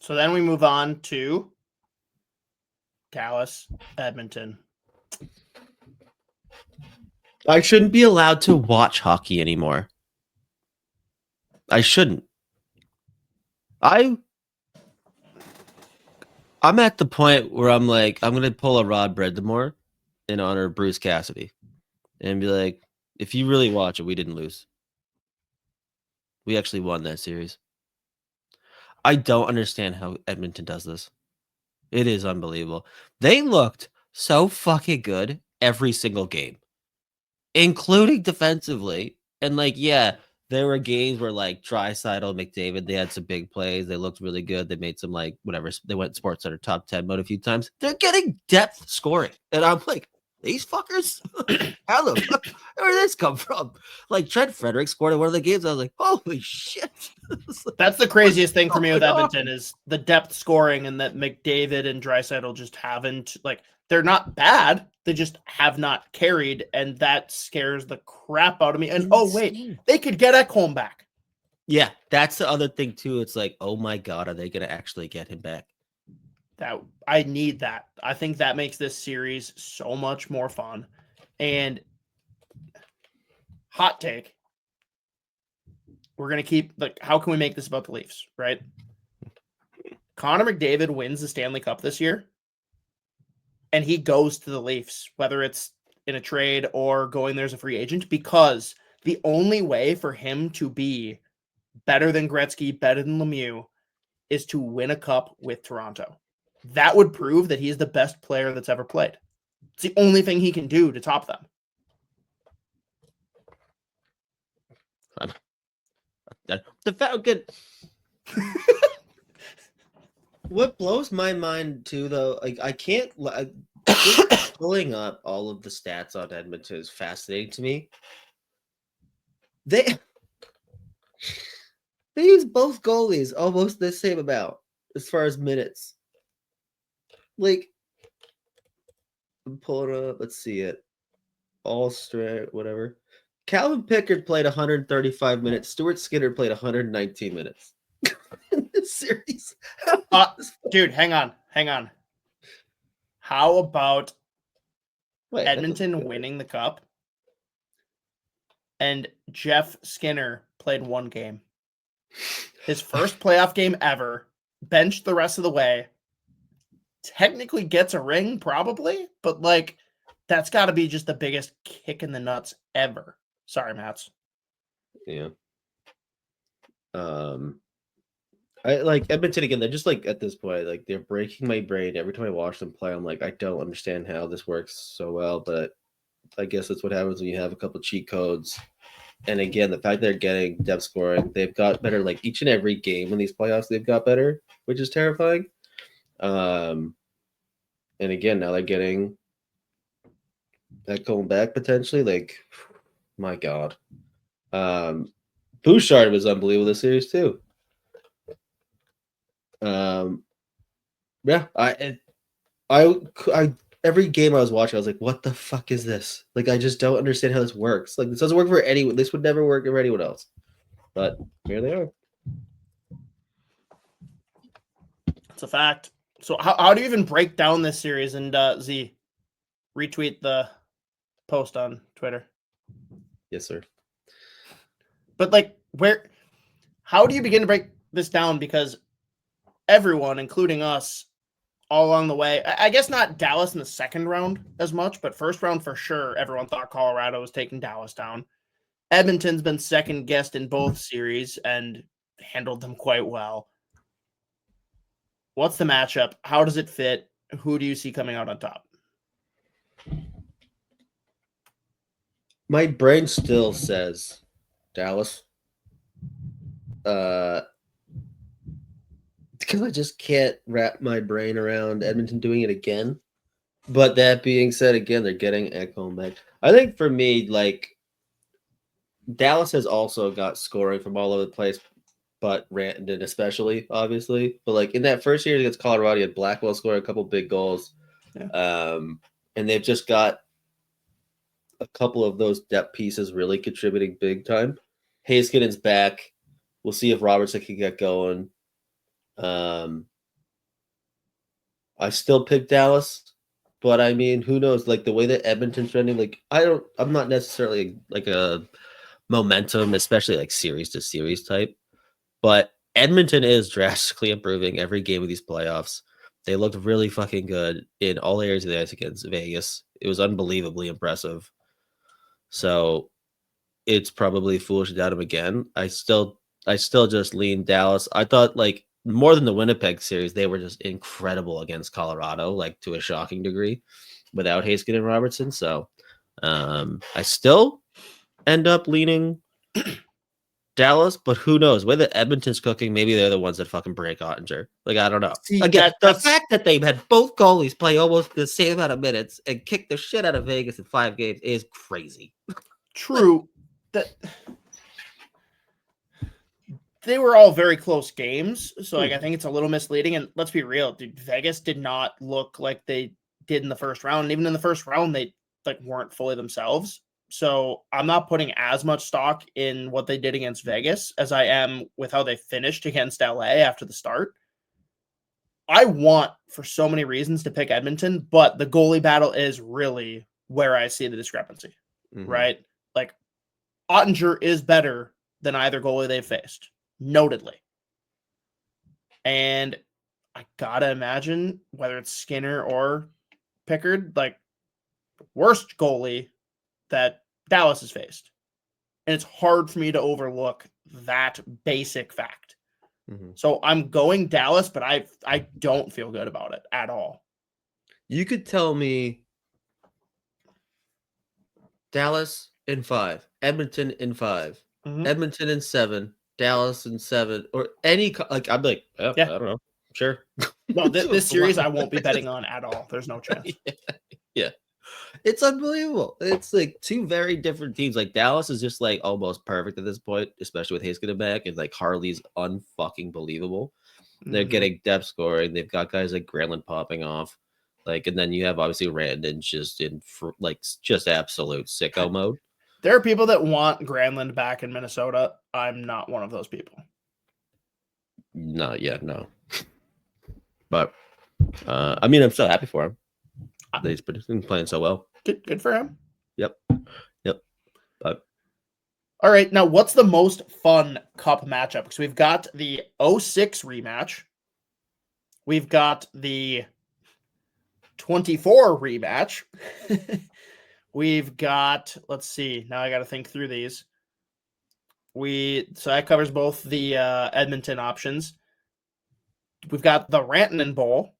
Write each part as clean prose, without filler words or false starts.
So then we move on to Dallas, Edmonton. I shouldn't be allowed to watch hockey anymore. I shouldn't. I'm at the point where I'm like, I'm going to pull a Rod Bredemore in honor of Bruce Cassidy and be like, if you really watch it, we didn't lose. We actually won that series. I don't understand how Edmonton does this. It is unbelievable. They looked so fucking good every single game, including defensively. And like, yeah, there were games where like Draisaitl, McDavid, they had some big plays. They looked really good. They made some like whatever. They went Sports Center top 10 mode a few times. They're getting depth scoring, and I'm like, these fuckers. How the fuck? Where did this come from? Like Trent Frederick scored in one of the games. I was like, holy shit. That's the craziest thing for me with Edmonton is the depth scoring, and that McDavid and Draisaitl just haven't, like, they're not bad. They just have not carried, and that scares the crap out of me. And oh wait, they could get Ekholm back. Yeah, that's the other thing too. It's like, oh my God, are they going to actually get him back? That I need that. I think that makes this series so much more fun. And hot take, we're going to keep, like, how can we make this about the Leafs, right? Connor McDavid wins the Stanley Cup this year, and he goes to the Leafs, whether it's in a trade or going there as a free agent, because the only way for him to be better than Gretzky, better than Lemieux, is to win a cup with Toronto. That would prove that he's the best player that's ever played. It's the only thing he can do to top them. The Falcon. What blows my mind too, though, like I can't just pulling up all of the stats on Edmonton is fascinating to me. They use both goalies almost the same amount as far as minutes. Like, I'm pulling up. Let's see it. All straight, whatever. Calvin Pickard played 135 minutes. Stuart Skinner played 119 minutes in this series. Dude, hang on. How about Edmonton winning the cup and Jeff Skinner played one game? His first playoff game ever, benched the rest of the way, technically gets a ring probably, but like that's got to be just the biggest kick in the nuts ever. Sorry, Mats. Yeah. I like Edmonton again. They're just like at this point, like they're breaking my brain every time I watch them play. I'm like, I don't understand how this works so well, but I guess that's what happens when you have a couple cheat codes. And again, the fact they're getting depth scoring, they've got better. Like each and every game in these playoffs, they've got better, which is terrifying. And again, now they're getting that going back potentially. Like, my God. Bouchard was unbelievable this series too. Yeah, I every game I was watching, I was like, what the fuck is this? Like, I just don't understand how this works. Like, this doesn't work for anyone. This would never work for anyone else. But here they are. It's a fact. So how do you even break down this series? And Z, retweet the post on Twitter. Yes, sir. But like, how do you begin to break this down? Because everyone, including us, all along the way, I guess not Dallas in the second round as much, but first round for sure, everyone thought Colorado was taking Dallas down. Edmonton's been second guessed in both series and handled them quite well. What's the matchup? How does it fit? Who do you see coming out on top? My brain still says Dallas. Because I just can't wrap my brain around Edmonton doing it again. But that being said, again, they're getting Ekholm back. I think for me, like, Dallas has also got scoring from all over the place, but Rantanen especially, obviously. But like in that first year against Colorado, you had Blackwell scoring a couple big goals. Yeah. And they've just got a couple of those depth pieces really contributing big time. Heiskanen's back. We'll see if Robertson can get going. I still pick Dallas, but I mean, who knows? Like the way that Edmonton's trending, like I'm not necessarily like a momentum, especially like series to series type, but Edmonton is drastically improving every game of these playoffs. They looked really fucking good in all areas of the ice against Vegas. It was unbelievably impressive. So it's probably foolish to doubt him again. I still just lean Dallas. I thought like more than the Winnipeg series, they were just incredible against Colorado, like to a shocking degree, without Haskin and Robertson. So I still end up leaning Dallas, but who knows? Whether Edmonton's cooking, maybe they're the ones that fucking break Ottinger. Like I don't know. See, Again, the that's fact that they've had both goalies play almost the same amount of minutes and kick the shit out of Vegas in 5 games is crazy. true. That they were all very close games, so like I think it's a little misleading. And let's be real, dude, Vegas did not look like they did in the first round. And even in the first round, they like weren't fully themselves. So I'm not putting as much stock in what they did against Vegas as I am with how they finished against LA after the start. I want for so many reasons to pick Edmonton, but the goalie battle is really where I see the discrepancy, right? Like Ottinger is better than either goalie they've faced, notedly. And I gotta imagine whether it's Skinner or Pickard, like worst goalie that Dallas has faced. And it's hard for me to overlook that basic fact. So I'm going Dallas, but I don't feel good about it at all. You could tell me Dallas in 5, Edmonton in 5, Edmonton in 7, Dallas in 7, or any like I'd be like, oh, Yeah. I don't know, sure. No, this series I won't be betting on at all. There's no chance. Yeah. It's unbelievable. It's like two very different teams. Like Dallas is just like almost perfect at this point, especially with Hayes getting back, and like Harley's unfucking believable. They're getting depth scoring. They've got guys like Granlund popping off. Like, and then you have obviously Randon just in like just absolute sicko mode. There are people that want Granlund back in Minnesota. I'm not one of those people. Not yet, no. But I mean, I'm so happy for him. He's been playing so well. Good for him. Yep. But all right, now what's the most fun cup matchup? Because we've got the 06 rematch. We've got the 24 rematch. We've got, let's see, now I got to think through these. So that covers both the Edmonton options. We've got the Rantanen Bowl.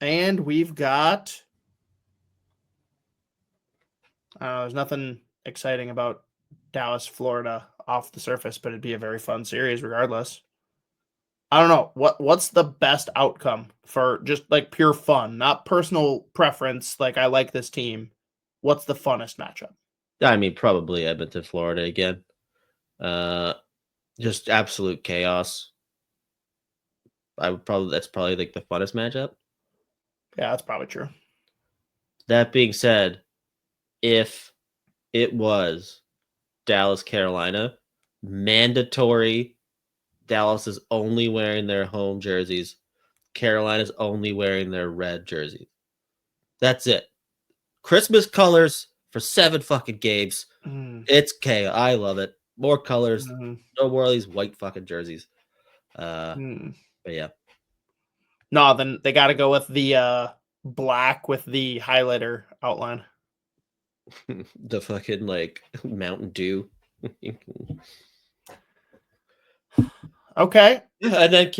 And we've got, there's nothing exciting about Dallas, Florida off the surface, but it'd be a very fun series regardless. I don't know. What's the best outcome for just like pure fun, not personal preference, like I like this team. What's the funnest matchup? I mean, probably Edmonton, Florida again. Just absolute chaos. That's probably like the funnest matchup. Yeah, that's probably true. That being said, if it was Dallas, Carolina, mandatory. Dallas is only wearing their home jerseys. Carolina's only wearing their red jerseys. That's it. Christmas colors for 7 fucking games. It's chaos. I love it. More colors. No more of these white fucking jerseys. But yeah. No, then they got to go with the black with the highlighter outline. The fucking like Mountain Dew. Okay. And then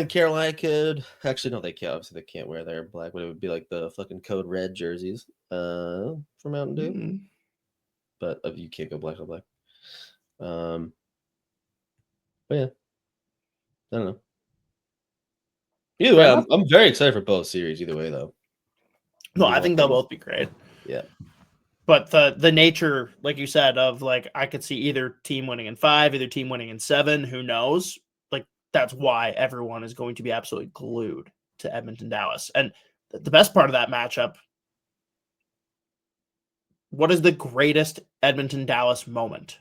Carolina could actually no, they can't. Obviously, they can't wear their black, but it would be like the fucking code red jerseys for Mountain Dew. But you can't go black on black. But yeah, I don't know. Either way, I'm very excited for both series. Either way, though. No, I think they'll both be great. Yeah. But the nature, like you said, of like I could see either team winning in 5, either team winning in 7. Who knows? Like that's why everyone is going to be absolutely glued to Edmonton, Dallas. And the best part of that matchup. What is the greatest Edmonton, Dallas moment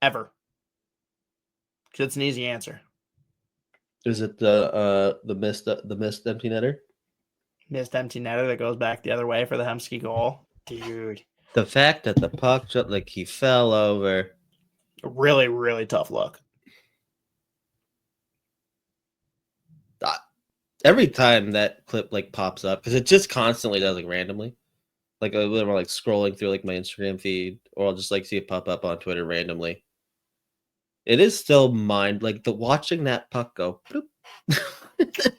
ever? Because it's an easy answer. Is it the missed empty netter? Missed empty netter that goes back the other way for the Hemsky goal. Dude. The fact that the puck just like he fell over. Really, really tough look. Every time that clip like pops up, because it just constantly does like randomly. Like I'm like scrolling through like my Instagram feed, or I'll just like see it pop up on Twitter randomly. It is still like watching that puck go.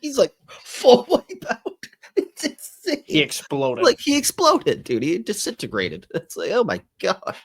He's like full wipe out. It's insane. He exploded. Like he exploded, dude. He disintegrated. It's like, oh my god.